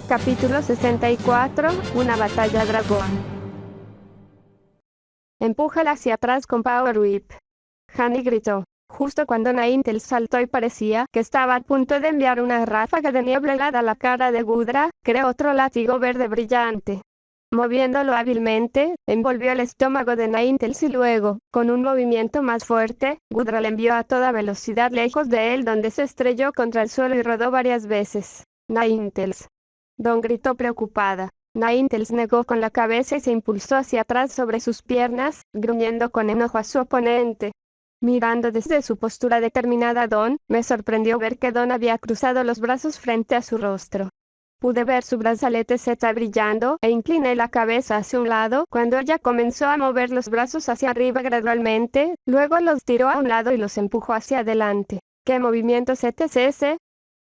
Capítulo 64, una batalla dragón. Empújala hacia atrás con Power Whip. Honey gritó, justo cuando Ninetales saltó y parecía que estaba a punto de enviar una ráfaga de niebla helada a la cara de Gudra, creó otro látigo verde brillante. Moviéndolo hábilmente, envolvió el estómago de Ninetales y luego, con un movimiento más fuerte, Gudra le envió a toda velocidad lejos de él, donde se estrelló contra el suelo y rodó varias veces. Ninetales. Dawn gritó preocupada. Ninetales negó con la cabeza y se impulsó hacia atrás sobre sus piernas, gruñendo con enojo a su oponente. Mirando desde su postura determinada a Dawn, me sorprendió ver que Dawn había cruzado los brazos frente a su rostro. Pude ver su brazalete Z brillando, e incliné la cabeza hacia un lado cuando ella comenzó a mover los brazos hacia arriba gradualmente, luego los tiró a un lado y los empujó hacia adelante. ¿Qué movimiento Z es ese?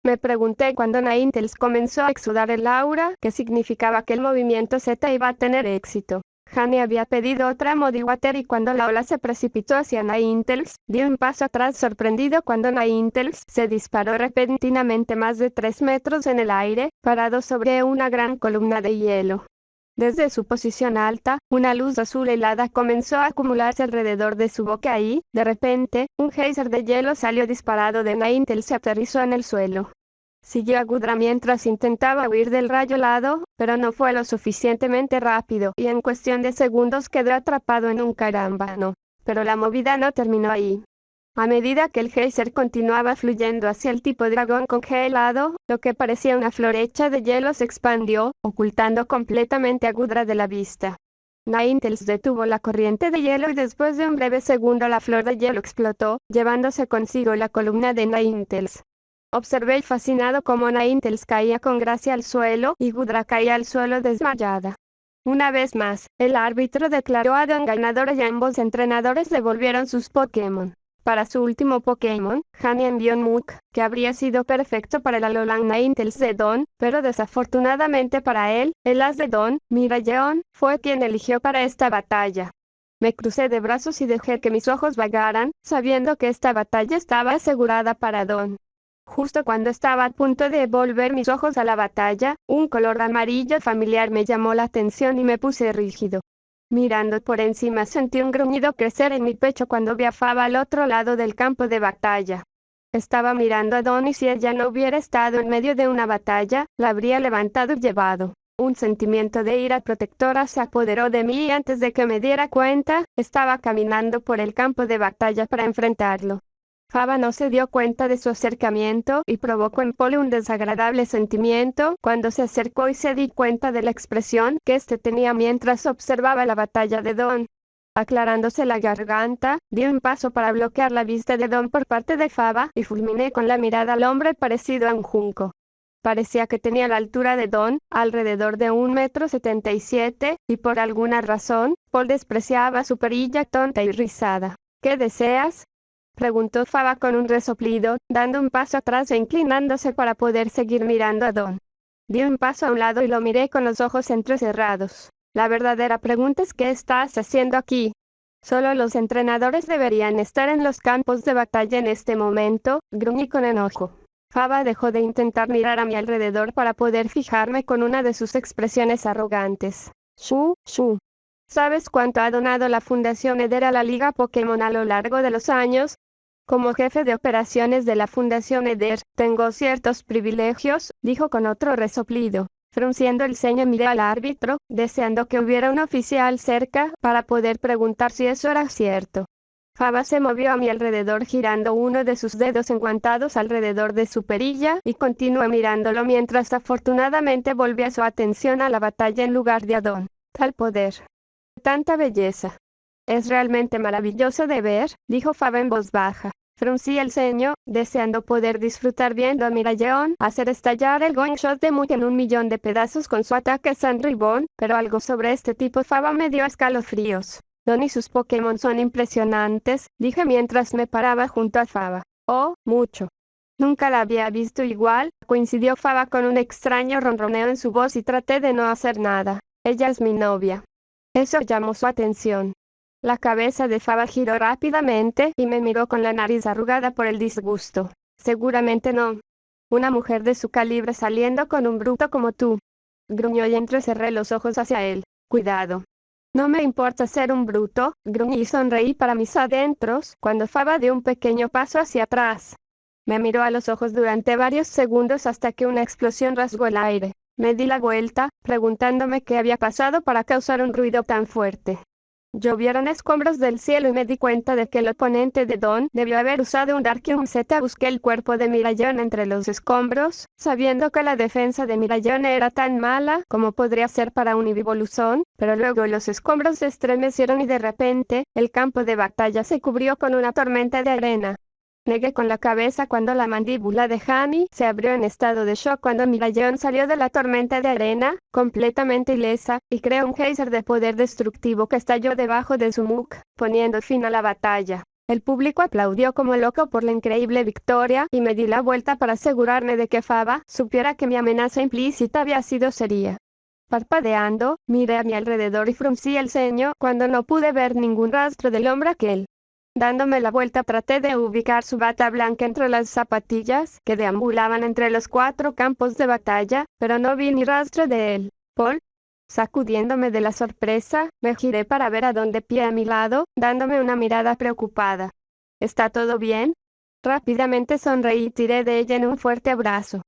Me pregunté cuando Ninetales comenzó a exudar el aura, que significaba que el movimiento Z iba a tener éxito. Honey había pedido otra Muddy Water y cuando la ola se precipitó hacia Ninetales, dio un paso atrás sorprendido cuando Ninetales se disparó repentinamente más de 3 metros en el aire, parado sobre una gran columna de hielo. Desde su posición alta, una luz azul helada comenzó a acumularse alrededor de su boca y, de repente, un geyser de hielo salió disparado de Ninetales y aterrizó en el suelo. Siguió a Gudra mientras intentaba huir del rayo helado, pero no fue lo suficientemente rápido y en cuestión de segundos quedó atrapado en un carambano. Pero la movida no terminó ahí. A medida que el geyser continuaba fluyendo hacia el tipo dragón congelado, lo que parecía una flor hecha de hielo se expandió, ocultando completamente a Gudra de la vista. Ninetales detuvo la corriente de hielo y después de un breve segundo la flor de hielo explotó, llevándose consigo la columna de Ninetales. Observé fascinado cómo Ninetales caía con gracia al suelo y Gudra caía al suelo desmayada. Una vez más, el árbitro declaró a Dawn ganadora y ambos entrenadores devolvieron sus Pokémon. Para su último Pokémon, Honey envió un Muk, que habría sido perfecto para el Alolan Ninetales de Dawn, pero desafortunadamente para él, el as de Dawn, Mirayeon, fue quien eligió para esta batalla. Me crucé de brazos y dejé que mis ojos vagaran, sabiendo que esta batalla estaba asegurada para Dawn. Justo cuando estaba a punto de volver mis ojos a la batalla, un color amarillo familiar me llamó la atención y me puse rígido. Mirando por encima sentí un gruñido crecer en mi pecho cuando vi a Fava al otro lado del campo de batalla. Estaba mirando a Dawn y si ella no hubiera estado en medio de una batalla, la habría levantado y llevado. Un sentimiento de ira protectora se apoderó de mí y antes de que me diera cuenta, estaba caminando por el campo de batalla para enfrentarlo. Fava no se dio cuenta de su acercamiento y provocó en Pole un desagradable sentimiento cuando se acercó y se di cuenta de la expresión que éste tenía mientras observaba la batalla de Dawn. Aclarándose la garganta, di un paso para bloquear la vista de Dawn por parte de Fava y fulminé con la mirada al hombre parecido a un junco. Parecía que tenía la altura de Dawn, alrededor de 1,77 m, y por alguna razón, Pole despreciaba su perilla tonta y rizada. ¿Qué deseas?, preguntó Fava con un resoplido, dando un paso atrás e inclinándose para poder seguir mirando a Dawn. Di un paso a un lado y lo miré con los ojos entrecerrados. La verdadera pregunta es ¿qué estás haciendo aquí? Solo los entrenadores deberían estar en los campos de batalla en este momento, gruñí con enojo. Fava dejó de intentar mirar a mi alrededor para poder fijarme con una de sus expresiones arrogantes. Shu. ¿Sabes cuánto ha donado la Fundación Eder a la Liga Pokémon a lo largo de los años? Como jefe de operaciones de la Fundación Eder, tengo ciertos privilegios, dijo con otro resoplido. Frunciendo el ceño miré al árbitro, deseando que hubiera un oficial cerca para poder preguntar si eso era cierto. Fava se movió a mi alrededor girando uno de sus dedos enguantados alrededor de su perilla y continuó mirándolo mientras afortunadamente volvía su atención a la batalla en lugar de a Dawn. Tal poder. Tanta belleza. Es realmente maravilloso de ver, dijo Fava en voz baja. Fruncí el ceño, deseando poder disfrutar viendo a Mirayeon hacer estallar el Going Shot de Muk en 1.000.000 de pedazos con su ataque Sun Ribbon, pero algo sobre este tipo Fava me dio escalofríos. Dawn y sus Pokémon son impresionantes, dije mientras me paraba junto a Fava. Oh, mucho. Nunca la había visto igual, coincidió Fava con un extraño ronroneo en su voz y traté de no hacer nada. Ella es mi novia. Eso llamó su atención. La cabeza de Fava giró rápidamente y me miró con la nariz arrugada por el disgusto. Seguramente no. Una mujer de su calibre saliendo con un bruto como tú. gruñó y entrecerré los ojos hacia él. Cuidado. No me importa ser un bruto, gruñí y sonreí para mis adentros cuando Faba dio un pequeño paso hacia atrás. Me miró a los ojos durante varios segundos hasta que una explosión rasgó el aire. Me di la vuelta, preguntándome qué había pasado para causar un ruido tan fuerte. Llovieron escombros del cielo y me di cuenta de que el oponente de Don debió haber usado un Darkium Z. Busqué el cuerpo de Mirayon entre los escombros, sabiendo que la defensa de Mirayon era tan mala como podría ser para un Ibiboluzón, pero luego los escombros se estremecieron y de repente, el campo de batalla se cubrió con una tormenta de arena. Negué con la cabeza cuando la mandíbula de Hani se abrió en estado de shock cuando Mirayon salió de la tormenta de arena, completamente ilesa, y creó un geyser de poder destructivo que estalló debajo de su muk, poniendo fin a la batalla. El público aplaudió como loco por la increíble victoria y me di la vuelta para asegurarme de que Faba supiera que mi amenaza implícita había sido seria. Parpadeando, miré a mi alrededor y fruncí el ceño cuando no pude ver ningún rastro del hombre aquel. Dándome la vuelta traté de ubicar su bata blanca entre las zapatillas que deambulaban entre los 4 campos de batalla, pero no vi ni rastro de él. Paul. Sacudiéndome de la sorpresa, me giré para ver a Don de pie a mi lado, dándome una mirada preocupada. ¿Está todo bien? Rápidamente sonreí y tiré de ella en un fuerte abrazo.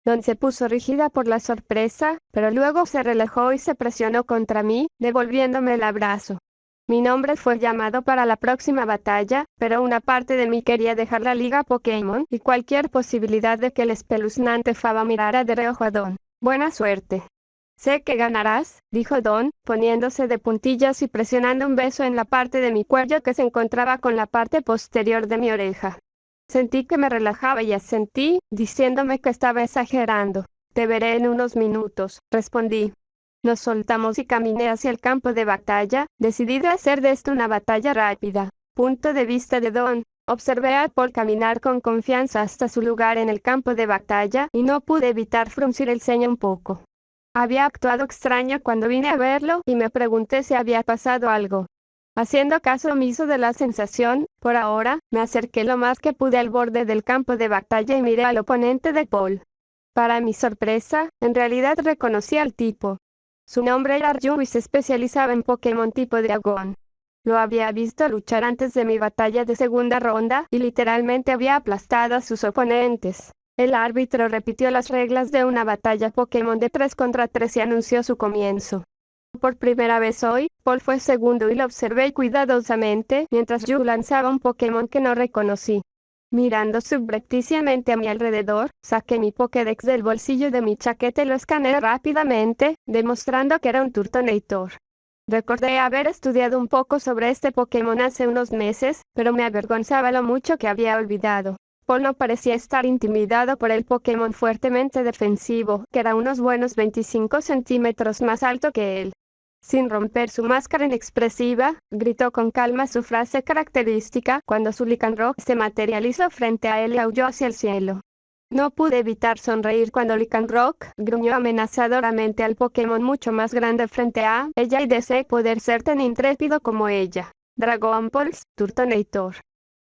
Don se puso rígida por la sorpresa, pero luego se relajó y se presionó contra mí, devolviéndome el abrazo. Mi nombre fue llamado para la próxima batalla, pero una parte de mí quería dejar la liga Pokémon y cualquier posibilidad de que el espeluznante Faba mirara de reojo a Don. Buena suerte. Sé que ganarás, dijo Don, poniéndose de puntillas y presionando un beso en la parte de mi cuello que se encontraba con la parte posterior de mi oreja. Sentí que me relajaba y asentí, diciéndome que estaba exagerando. Te veré en unos minutos, respondí. Nos soltamos y caminé hacia el campo de batalla, decidida a hacer de esto una batalla rápida. Punto de vista de Don. Observé a Paul caminar con confianza hasta su lugar en el campo de batalla y no pude evitar fruncir el ceño un poco. Había actuado extraño cuando vine a verlo y me pregunté si había pasado algo. Haciendo caso omiso de la sensación, por ahora, me acerqué lo más que pude al borde del campo de batalla y miré al oponente de Paul. Para mi sorpresa, en realidad reconocí al tipo. Su nombre era Arju y se especializaba en Pokémon tipo dragón. Lo había visto luchar antes de mi batalla de segunda ronda y literalmente había aplastado a sus oponentes. El árbitro repitió las reglas de una batalla Pokémon de 3 contra 3 y anunció su comienzo. Por primera vez hoy, Paul fue segundo y lo observé cuidadosamente mientras Yu lanzaba un Pokémon que no reconocí. Mirando subrepticiamente a mi alrededor, saqué mi Pokédex del bolsillo de mi chaqueta y lo escaneé rápidamente, demostrando que era un Turtonator. Recordé haber estudiado un poco sobre este Pokémon hace unos meses, pero me avergonzaba lo mucho que había olvidado. Paul no parecía estar intimidado por el Pokémon fuertemente defensivo, que era unos buenos 25 centímetros más alto que él. Sin romper su máscara inexpresiva, gritó con calma su frase característica cuando su Lycanroc se materializó frente a él y aulló hacia el cielo. No pude evitar sonreír cuando Lycanroc gruñó amenazadoramente al Pokémon mucho más grande frente a ella y deseé poder ser tan intrépido como ella. Dragon Pulse, Turtonator.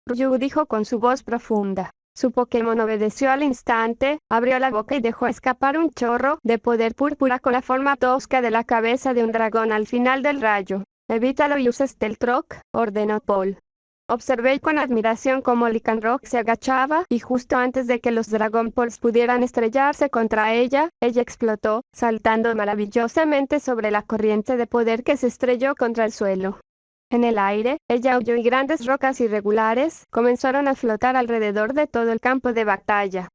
Ryu dijo con su voz profunda. Su Pokémon obedeció al instante, abrió la boca y dejó escapar un chorro de poder púrpura con la forma tosca de la cabeza de un dragón al final del rayo. Evítalo y usa Stealth Rock, ordenó Paul. Observé con admiración cómo Lycanroc se agachaba y justo antes de que los Dragon Balls pudieran estrellarse contra ella explotó, saltando maravillosamente sobre la corriente de poder que se estrelló contra el suelo. En el aire, ella aulló y grandes rocas irregulares comenzaron a flotar alrededor de todo el campo de batalla.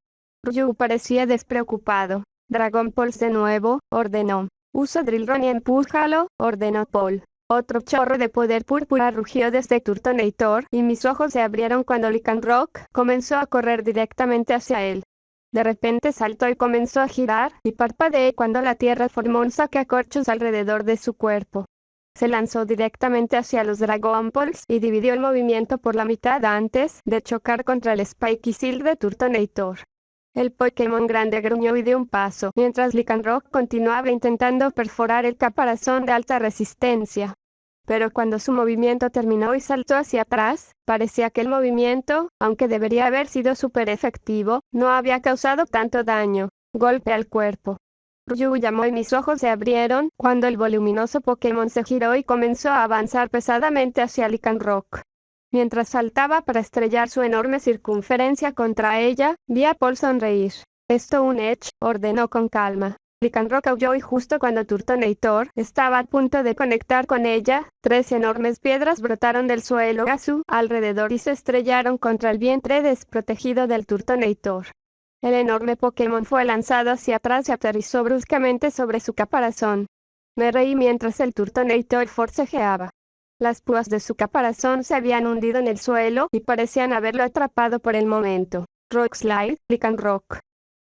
Ryu parecía despreocupado. Dragon Pulse de nuevo, ordenó. Usa Drillrun y empújalo, ordenó Paul. Otro chorro de poder púrpura rugió desde Turtonator y mis ojos se abrieron cuando Lycanroc comenzó a correr directamente hacia él. De repente saltó y comenzó a girar, y parpadeé cuando la tierra formó un sacacorchos alrededor de su cuerpo. Se lanzó directamente hacia los Dragon Balls y dividió el movimiento por la mitad antes de chocar contra el Spikey de Turtonator. El Pokémon grande gruñó y dio un paso, mientras Lycanroc continuaba intentando perforar el caparazón de alta resistencia. Pero cuando su movimiento terminó y saltó hacia atrás, parecía que el movimiento, aunque debería haber sido súper efectivo, no había causado tanto daño. Golpe al cuerpo. Ryu llamó y mis ojos se abrieron cuando el voluminoso Pokémon se giró y comenzó a avanzar pesadamente hacia Lycanroc. Mientras saltaba para estrellar su enorme circunferencia contra ella, vi a Paul sonreír. «Stone Edge», ordenó con calma. Lycanroc aulló y justo cuando Turtonator estaba a punto de conectar con ella, 3 enormes piedras brotaron del suelo a su alrededor y se estrellaron contra el vientre desprotegido del Turtonator. El enorme Pokémon fue lanzado hacia atrás y aterrizó bruscamente sobre su caparazón. Me reí mientras el Turtonator forcejeaba. Las púas de su caparazón se habían hundido en el suelo y parecían haberlo atrapado por el momento. «Rock Slide, Lycanroc»,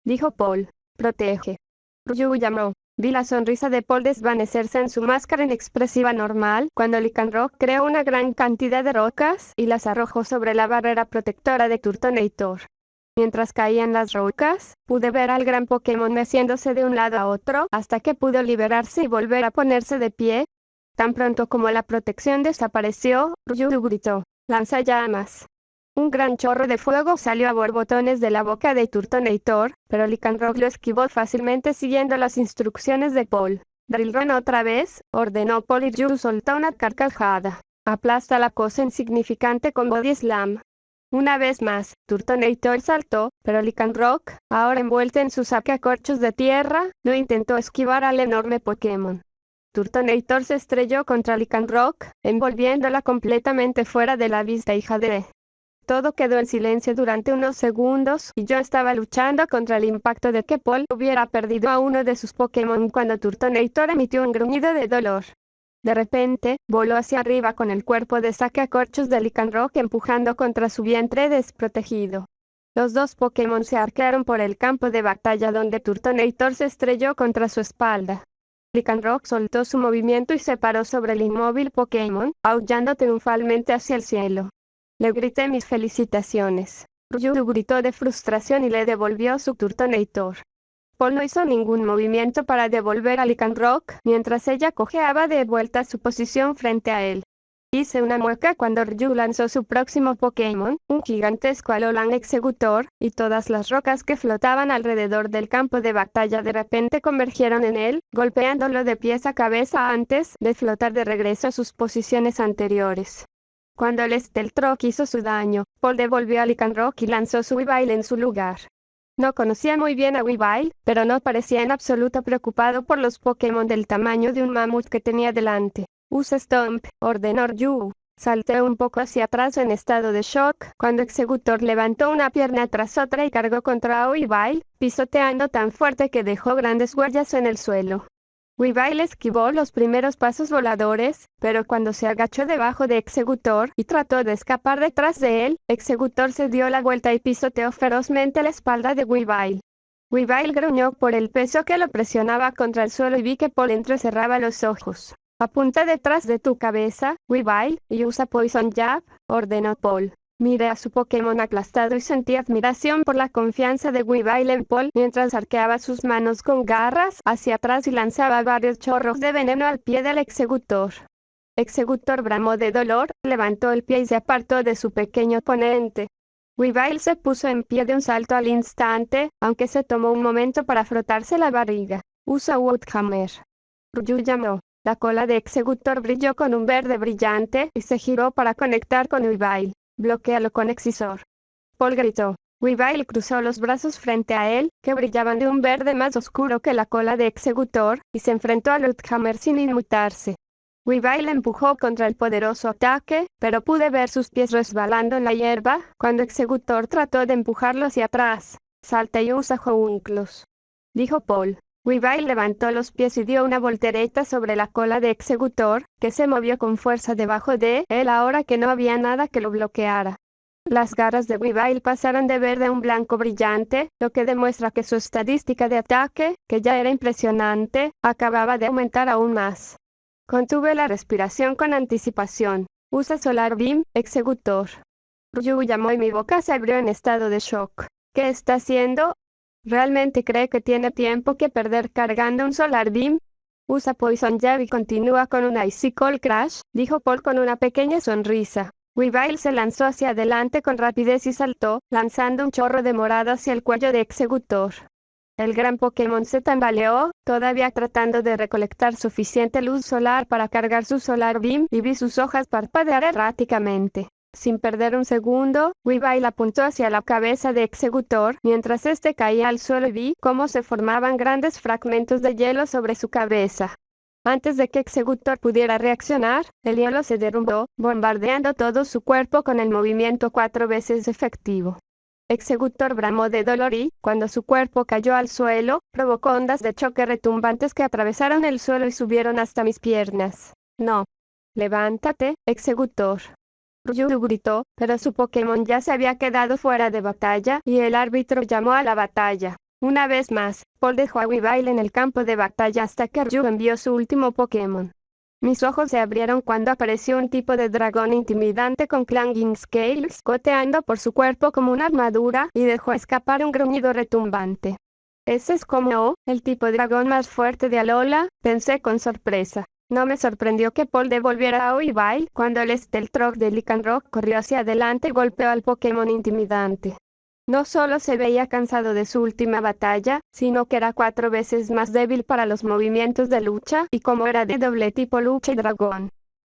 dijo Paul. «Protege». Ryu llamó. Vi la sonrisa de Paul desvanecerse en su máscara inexpresiva normal cuando Lycanroc creó una gran cantidad de rocas y las arrojó sobre la barrera protectora de Turtonator. Mientras caían las rocas, pude ver al gran Pokémon meciéndose de un lado a otro hasta que pudo liberarse y volver a ponerse de pie. Tan pronto como la protección desapareció, Ryu gritó: «¡Lanzallamas!». Un gran chorro de fuego salió a borbotones de la boca de Turtonator, pero Lycanroc lo esquivó fácilmente siguiendo las instrucciones de Paul. «Drillrun otra vez», ordenó Paul y Ryu soltó una carcajada. «Aplasta la cosa insignificante con Body Slam». Una vez más, Turtonator saltó, pero Lycanroc, ahora envuelto en su sacacorchos de tierra, no intentó esquivar al enorme Pokémon. Turtonator se estrelló contra Lycanroc, envolviéndola completamente fuera de la vista hija de. Todo quedó en silencio durante unos segundos y yo estaba luchando contra el impacto de que Paul hubiera perdido a uno de sus Pokémon cuando Turtonator emitió un gruñido de dolor. De repente, voló hacia arriba con el cuerpo de sacacorchos de Lycanroc empujando contra su vientre desprotegido. Los 2 Pokémon se arquearon por el campo de batalla donde Turtonator se estrelló contra su espalda. Lycanroc soltó su movimiento y se paró sobre el inmóvil Pokémon, aullando triunfalmente hacia el cielo. Le grité mis felicitaciones. Ryu gritó de frustración y le devolvió su Turtonator. Paul no hizo ningún movimiento para devolver a Lycanroc mientras ella cojeaba de vuelta a su posición frente a él. Hice una mueca cuando Ryu lanzó su próximo Pokémon, un gigantesco Alolan Exeggutor, y todas las rocas que flotaban alrededor del campo de batalla de repente convergieron en él, golpeándolo de pies a cabeza antes de flotar de regreso a sus posiciones anteriores. Cuando el Steltrock hizo su daño, Paul devolvió a Lycanroc y lanzó su Weavile en su lugar. No conocía muy bien a Weavile, pero no parecía en absoluto preocupado por los Pokémon del tamaño de un mamut que tenía delante. «Usa Stomp», ordenó Ryu. Salté un poco hacia atrás en estado de shock, cuando Exeggutor levantó una pierna tras otra y cargó contra Weavile, pisoteando tan fuerte que dejó grandes huellas en el suelo. Weavile esquivó los primeros pasos voladores, pero cuando se agachó debajo de Exeggutor y trató de escapar detrás de él, Exeggutor se dio la vuelta y pisoteó ferozmente la espalda de Weavile. Weavile gruñó por el peso que lo presionaba contra el suelo y vi que Paul entrecerraba los ojos. «Apunta detrás de tu cabeza, Weavile, y usa Poison Jab», ordenó Paul. Miré a su Pokémon aplastado y sentí admiración por la confianza de Weavile en Paul mientras arqueaba sus manos con garras hacia atrás y lanzaba varios chorros de veneno al pie del Exeggutor. Exeggutor bramó de dolor, levantó el pie y se apartó de su pequeño oponente. Weavile se puso en pie de un salto al instante, aunque se tomó un momento para frotarse la barriga. «Usa Woodhammer», Ryu llamó. La cola de Exeggutor brilló con un verde brillante y se giró para conectar con Weavile. «Bloquéalo con Excisor». Paul gritó. Weavile cruzó los brazos frente a él, que brillaban de un verde más oscuro que la cola de Exeggutor, y se enfrentó a Woodhammer sin inmutarse. Weavile empujó contra el poderoso ataque, pero pude ver sus pies resbalando en la hierba, cuando Exeggutor trató de empujarlo hacia atrás. «Salta y usa Hounklus», dijo Paul. Weavile levantó los pies y dio una voltereta sobre la cola de Exeggutor, que se movió con fuerza debajo de él ahora que no había nada que lo bloqueara. Las garras de Weavile pasaron de verde a un blanco brillante, lo que demuestra que su estadística de ataque, que ya era impresionante, acababa de aumentar aún más. Contuve la respiración con anticipación. «Usa Solar Beam, Exeggutor». Ryu llamó y mi boca se abrió en estado de shock. «¿Qué está haciendo? ¿Realmente cree que tiene tiempo que perder cargando un Solar Beam? Usa Poison Jab y continúa con un Icicle Crash», dijo Paul con una pequeña sonrisa. Weavile se lanzó hacia adelante con rapidez y saltó, lanzando un chorro de morado hacia el cuello de Exeggutor. El gran Pokémon se tambaleó, todavía tratando de recolectar suficiente luz solar para cargar su Solar Beam, y vi sus hojas parpadear erráticamente. Sin perder un segundo, Weavile apuntó hacia la cabeza de Exeggutor, mientras este caía al suelo y vi cómo se formaban grandes fragmentos de hielo sobre su cabeza. Antes de que Exeggutor pudiera reaccionar, el hielo se derrumbó, bombardeando todo su cuerpo con el movimiento 4 veces efectivo. Exeggutor bramó de dolor y, cuando su cuerpo cayó al suelo, provocó ondas de choque retumbantes que atravesaron el suelo y subieron hasta mis piernas. No. Levántate, Exeggutor. Ryu gritó, pero su Pokémon ya se había quedado fuera de batalla, y el árbitro llamó a la batalla. Una vez más, Paul dejó a Weavile en el campo de batalla hasta que Ryu envió su último Pokémon. Mis ojos se abrieron cuando apareció un tipo de dragón intimidante con clanging scales goteando por su cuerpo como una armadura, y dejó escapar un gruñido retumbante. Ese es como el tipo de dragón más fuerte de Alola, pensé con sorpresa. No me sorprendió que Paul devolviera a Weavile cuando el Stealth de Lycanroc corrió hacia adelante y golpeó al Pokémon intimidante. No solo se veía cansado de su última batalla, sino que era 4 veces más débil para los movimientos de lucha, y como era de doble tipo lucha y dragón.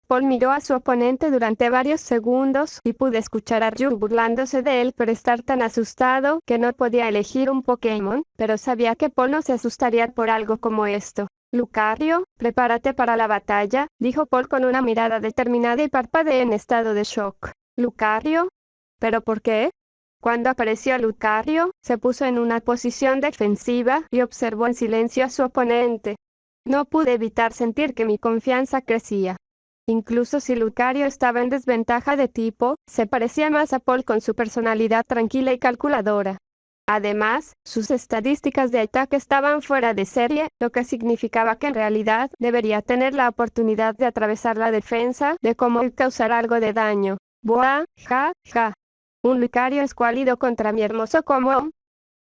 Paul miró a su oponente durante varios segundos, y pude escuchar a Ryu burlándose de él por estar tan asustado que no podía elegir un Pokémon, pero sabía que Paul no se asustaría por algo como esto. Lucario, prepárate para la batalla, dijo Paul con una mirada determinada y parpadeé en estado de shock. ¿Lucario? ¿Pero por qué? Cuando apareció Lucario, se puso en una posición defensiva y observó en silencio a su oponente. No pude evitar sentir que mi confianza crecía. Incluso si Lucario estaba en desventaja de tipo, se parecía más a Paul con su personalidad tranquila y calculadora. Además, sus estadísticas de ataque estaban fuera de serie, lo que significaba que en realidad debería tener la oportunidad de atravesar la defensa de cómo y causar algo de daño. ¡Buah! ¡Ja! ¡Ja! ¿Un Lucario escuálido contra mi hermoso Como?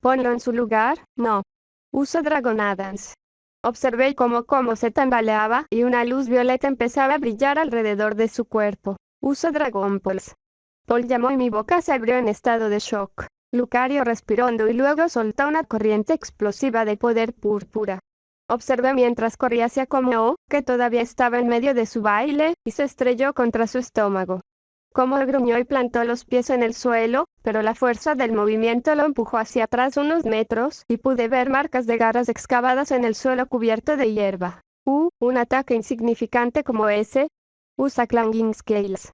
Ponlo en su lugar, no. Uso Dragonadance. Observé cómo Como se tambaleaba y una luz violeta empezaba a brillar alrededor de su cuerpo. Uso Dragon Pulse. Paul llamó y mi boca se abrió en estado de shock. Lucario respiró hondo y luego soltó una corriente explosiva de poder púrpura. Observé mientras corría hacia Como, que todavía estaba en medio de su baile, y se estrelló contra su estómago. Como gruñó y plantó los pies en el suelo, pero la fuerza del movimiento lo empujó hacia atrás unos metros, y pude ver marcas de garras excavadas en el suelo cubierto de hierba. Un ataque insignificante como ese. Usa Clanging Scales.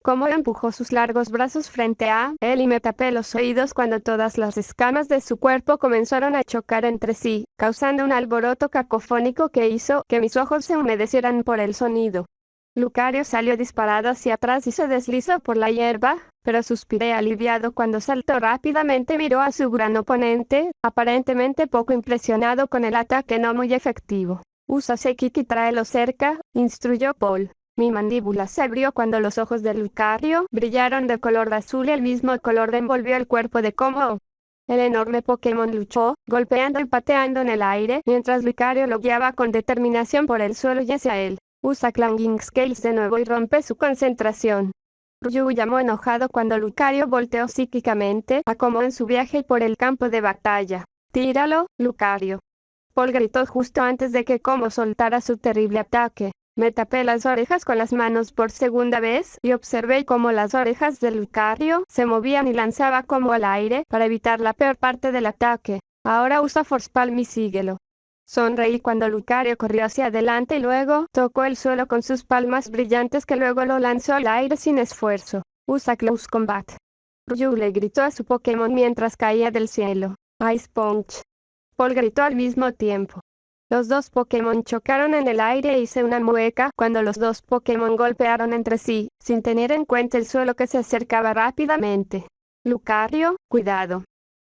Como empujó sus largos brazos frente a él y me tapé los oídos cuando todas las escamas de su cuerpo comenzaron a chocar entre sí, causando un alboroto cacofónico que hizo que mis ojos se humedecieran por el sonido. Lucario salió disparado hacia atrás y se deslizó por la hierba, pero suspiré aliviado cuando saltó rápidamente y miró a su gran oponente, aparentemente poco impresionado con el ataque no muy efectivo. Usa Psychic y tráelo cerca, instruyó Paul. Mi mandíbula se abrió cuando los ojos de Lucario brillaron de color azul y el mismo color envolvió el cuerpo de Como. El enorme Pokémon luchó, golpeando y pateando en el aire, mientras Lucario lo guiaba con determinación por el suelo y hacia él. Usa Clanging Scales de nuevo y rompe su concentración. Ryu llamó enojado cuando Lucario volteó psíquicamente a Como en su viaje por el campo de batalla. Tíralo, Lucario. Paul gritó justo antes de que Como soltara su terrible ataque. Me tapé las orejas con las manos por segunda vez y observé cómo las orejas de Lucario se movían y lanzaba Como al aire para evitar la peor parte del ataque. Ahora usa Force Palm y síguelo. Sonreí cuando Lucario corrió hacia adelante y luego tocó el suelo con sus palmas brillantes que luego lo lanzó al aire sin esfuerzo. Usa Close Combat. Ryu le gritó a su Pokémon mientras caía del cielo. Ice Punch. Paul gritó al mismo tiempo. Los dos Pokémon chocaron en el aire e hice una mueca cuando los dos Pokémon golpearon entre sí, sin tener en cuenta el suelo que se acercaba rápidamente. Lucario, cuidado.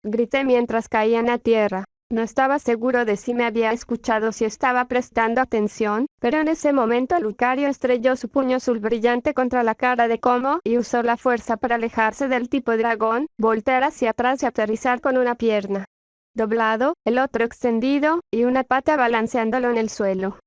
Grité mientras caían a tierra. No estaba seguro de si me había escuchado o si estaba prestando atención, pero en ese momento Lucario estrelló su puño azul brillante contra la cara de Como y usó la fuerza para alejarse del tipo dragón, voltear hacia atrás y aterrizar con una pierna doblado, el otro extendido, y una pata balanceándolo en el suelo.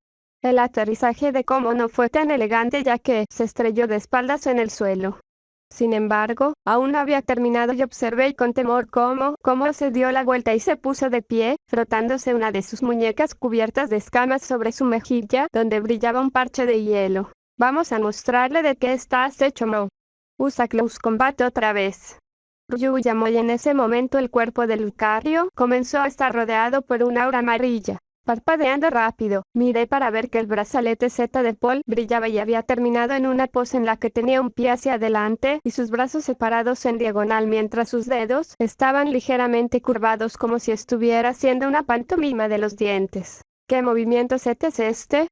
El aterrizaje de Como no fue tan elegante ya que se estrelló de espaldas en el suelo. Sin embargo, aún no había terminado y observé con temor cómo se dio la vuelta y se puso de pie, frotándose una de sus muñecas cubiertas de escamas sobre su mejilla, donde brillaba un parche de hielo. Vamos a mostrarle de qué estás hecho, Mo. Usa Close Combat otra vez. Ryu llamó y en ese momento el cuerpo de Lucario comenzó a estar rodeado por una aura amarilla. Parpadeando rápido, miré para ver que el brazalete Z de Paul brillaba y había terminado en una pose en la que tenía un pie hacia adelante y sus brazos separados en diagonal mientras sus dedos estaban ligeramente curvados como si estuviera haciendo una pantomima de los dientes. ¿Qué movimiento Z es este?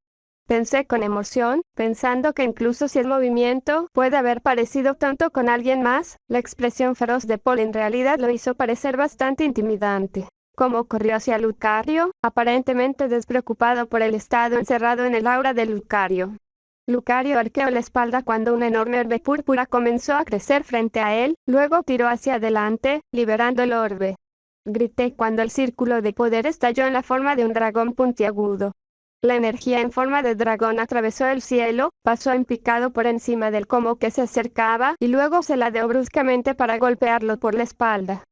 Pensé con emoción, pensando que incluso si el movimiento puede haber parecido tonto con alguien más, la expresión feroz de Paul en realidad lo hizo parecer bastante intimidante. Como corrió hacia Lucario, aparentemente despreocupado por el estado encerrado en el aura de Lucario. Lucario arqueó la espalda cuando una enorme orbe púrpura comenzó a crecer frente a él, luego tiró hacia adelante, liberando el orbe. Grité cuando el círculo de poder estalló en la forma de un dragón puntiagudo. La energía en forma de dragón atravesó el cielo, pasó en picado por encima del Como que se acercaba y luego se ladeó bruscamente para golpearlo por la espalda.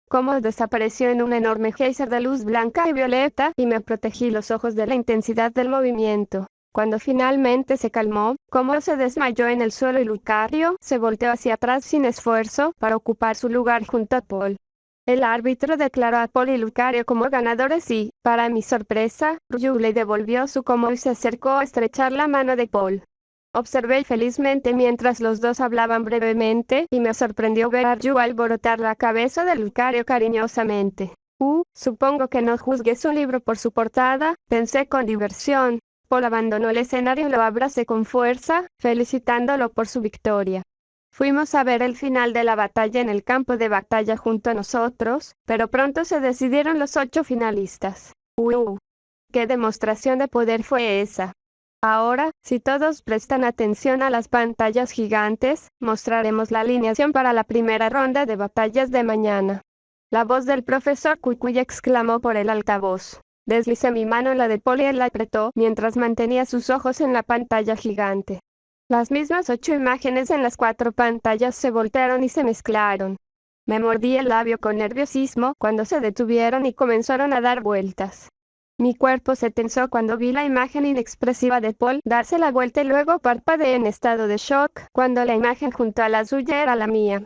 Como desapareció en un enorme geyser de luz blanca y violeta y me protegí los ojos de la intensidad del movimiento. Cuando finalmente se calmó, Como se desmayó en el suelo y Lucario se volteó hacia atrás sin esfuerzo para ocupar su lugar junto a Paul. El árbitro declaró a Paul y Lucario como ganadores y, para mi sorpresa, Ryu le devolvió su Como y se acercó a estrechar la mano de Paul. Observé felizmente mientras los dos hablaban brevemente y me sorprendió ver a Ryu alborotar la cabeza de Lucario cariñosamente. Supongo que no juzgues un libro por su portada, pensé con diversión. Paul abandonó el escenario y lo abracé con fuerza, felicitándolo por su victoria. Fuimos a ver el final de la batalla en el campo de batalla junto a nosotros, pero pronto se decidieron los 8 finalistas. ¿Qué demostración de poder fue esa? Ahora, si todos prestan atención a las pantallas gigantes, mostraremos la alineación para la primera ronda de batallas de mañana. La voz del profesor Kukui exclamó por el altavoz. Deslicé mi mano en la de Paul y él la apretó mientras mantenía sus ojos en la pantalla gigante. Las mismas 8 imágenes en las 4 pantallas se voltearon y se mezclaron. Me mordí el labio con nerviosismo cuando se detuvieron y comenzaron a dar vueltas. Mi cuerpo se tensó cuando vi la imagen inexpresiva de Paul darse la vuelta y luego parpadeé en estado de shock cuando la imagen junto a la suya era la mía.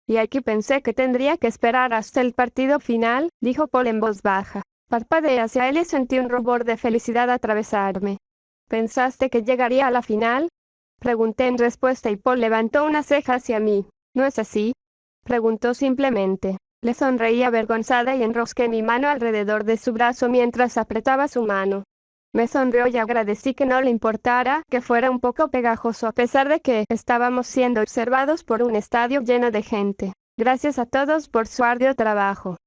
Y aquí pensé que tendría que esperar hasta el partido final, dijo Paul en voz baja. Parpadeé hacia él y sentí un rubor de felicidad atravesarme. ¿Pensaste que llegaría a la final? Pregunté en respuesta y Paul levantó una ceja hacia mí. ¿No es así? Preguntó simplemente. Le sonreí avergonzada y enrosqué mi mano alrededor de su brazo mientras apretaba su mano. Me sonrió y agradecí que no le importara que fuera un poco pegajoso a pesar de que estábamos siendo observados por un estadio lleno de gente. Gracias a todos por su arduo trabajo.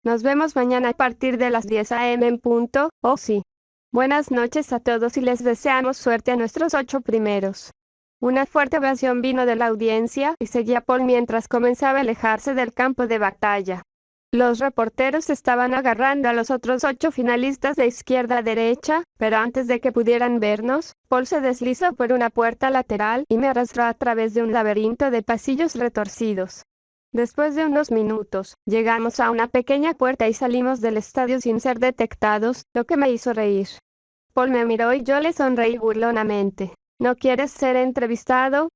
Nos vemos mañana a partir de las 10 a.m. en punto, sí. Buenas noches a todos y les deseamos suerte a nuestros 8 primeros. Una fuerte ovación vino de la audiencia y seguía Paul mientras comenzaba a alejarse del campo de batalla. Los reporteros estaban agarrando a los otros 8 finalistas de izquierda a derecha, pero antes de que pudieran vernos, Paul se deslizó por una puerta lateral y me arrastró a través de un laberinto de pasillos retorcidos. Después de unos minutos, llegamos a una pequeña puerta y salimos del estadio sin ser detectados, lo que me hizo reír. Paul me miró y yo le sonreí burlonamente. ¿No quieres ser entrevistado?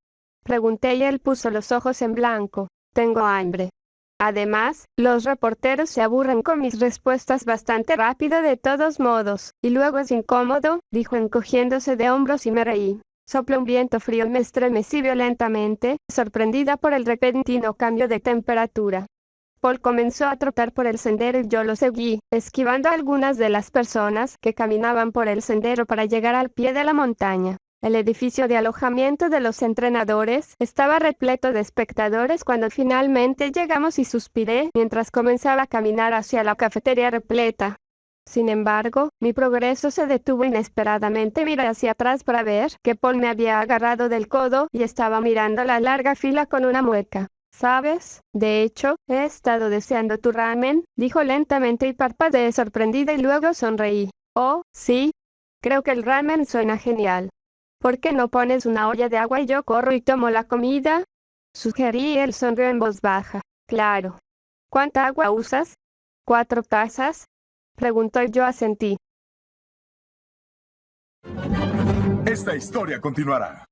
Pregunté y él puso los ojos en blanco. Tengo hambre. Además, los reporteros se aburren con mis respuestas bastante rápido de todos modos, y luego es incómodo, dijo encogiéndose de hombros y me reí. Sopló un viento frío y me estremecí violentamente, sorprendida por el repentino cambio de temperatura. Paul comenzó a trotar por el sendero y yo lo seguí, esquivando a algunas de las personas que caminaban por el sendero para llegar al pie de la montaña. El edificio de alojamiento de los entrenadores estaba repleto de espectadores cuando finalmente llegamos y suspiré mientras comenzaba a caminar hacia la cafetería repleta. Sin embargo, mi progreso se detuvo inesperadamente. Miré hacia atrás para ver que Paul me había agarrado del codo y estaba mirando la larga fila con una mueca. ¿Sabes? De hecho, he estado deseando tu ramen, dijo lentamente y parpadeé sorprendida y luego sonreí. Oh, sí. Creo que el ramen suena genial. ¿Por qué no pones una olla de agua y yo corro y tomo la comida? Sugerí y él sonrió en voz baja. Claro. ¿Cuánta agua usas? ¿4 tazas? Preguntó y yo asentí. Esta historia continuará.